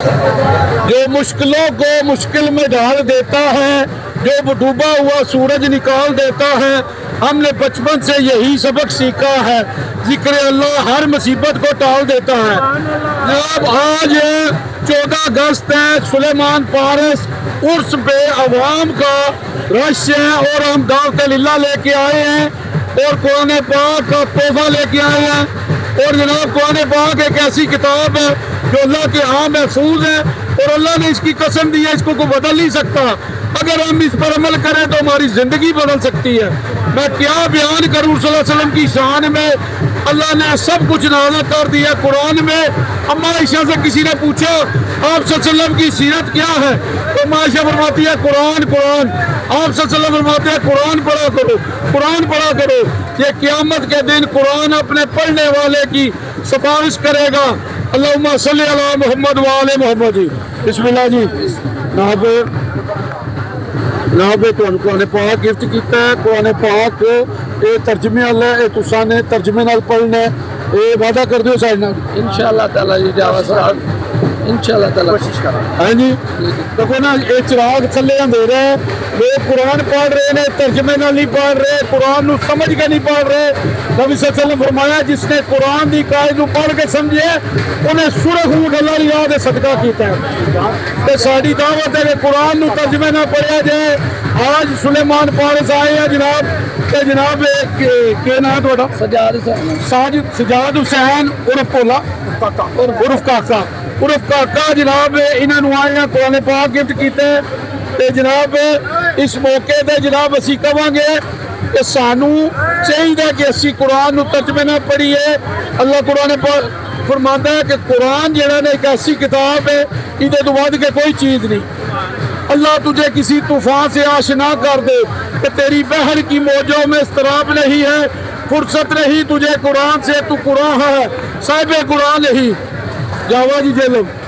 جو مشکلوں کو مشکل میں ڈال دیتا ہے، جو ڈوبا ہوا سورج نکال دیتا ہے، ہم نے بچپن سے یہی سبق سیکھا ہے۔ ذکر اللہ ہر مصیبت کو ٹال دیتا ہے۔ جناب آج 14 اگست ہے، سلیمان پارس عرس پہ عوام کا رش ہے اور ہم دعوت اللہ لے کے آئے ہیں اور قرآن پاک کا تحفہ لے کے آئے ہیں۔ اور جناب قرآن پاک ایک ایسی کتاب ہے جو اللہ کے ہاں محفوظ ہے اور اللہ نے اس کی قسم دی ہے، اس کو کوئی بدل نہیں سکتا۔ اگر ہم اس پر عمل کریں تو ہماری زندگی بدل سکتی ہے۔ میں کیا بیان کروں صلی اللہ علیہ وسلم کی شان میں، اللہ نے سب کچھ نازل کر دیا قرآن میں۔ اما عائشہ سے کسی نے پوچھا آپ صلی اللہ علیہ وسلم کی سیرت کیا ہے، تو اما عائشہ فرماتی ہے قرآن قرآن۔ آپ صلی اللہ علیہ وسلم فرماتے ہیں قرآن پڑھا کرو، قرآن پڑھا کرو۔ یہ قیامت کے دن قرآن اپنے پڑھنے والے کی سفارش کرے گا۔ اللہم صلی علی محمد وآل محمد۔ بسم اللہ جی، جناب قرآن پاک گفٹ کیتا ہے۔ قرآن پاک یہ ترجمے والا ہے، تساں نے ترجمے نال پڑھنا ہے، یہ وعدہ کر دیو سارے نال انشاءاللہ تعالی جی، جاوا صاحب انشاءاللہ تعالی کوشش کریں۔ ہاں جی، دیکھو نا یہ چراغ تھلے اندھیرا ہے، لوگ قرآن پڑھ رہے ہیں، ترجمے نال نہیں پڑھ رہے، قرآن نو سمجھ کے نہیں پڑھ رہے۔ نبی صلی اللہ علیہ وسلم فرمایا جس نے قرآن دی قائد نو پڑھ کے سمجھے انہیں سورہ اونٹ اللہ کی یاد صدقہ کیتا ہے۔ تے ساری دعوت ہے کہ قرآن نو ترجمے نہ پڑھیا جائے۔ آج سلیمان پارس آئے ہیں جناب، تے جناب کیا نام ہے تہاڈا؟ سجاد حسین عرف پولا عرف کاکا جناب، انہاں نو آئے ہیں قرآن پاک گفٹ کیتے ہیں۔ تے جناب اس موقع تے جناب اسی کہاں گے کہ سانو چاہیے کہ اسی قرآن نو ترجمے نہ پڑھیے۔ اللہ قرآن فرماتا ہے کہ قرآن جہاں نے ایک ایسی کتاب ہے ادھے تو ود کے کوئی چیز نہیں۔ اللہ تجھے کسی طوفان سے آشنا کر دے کہ تیری بحر کی موجوں میں اضطراب نہیں ہے، فرصت نہیں تجھے قرآن سے، تو قرآن ہے، صاحب قرآن نہیں۔ جاوا جی جیلو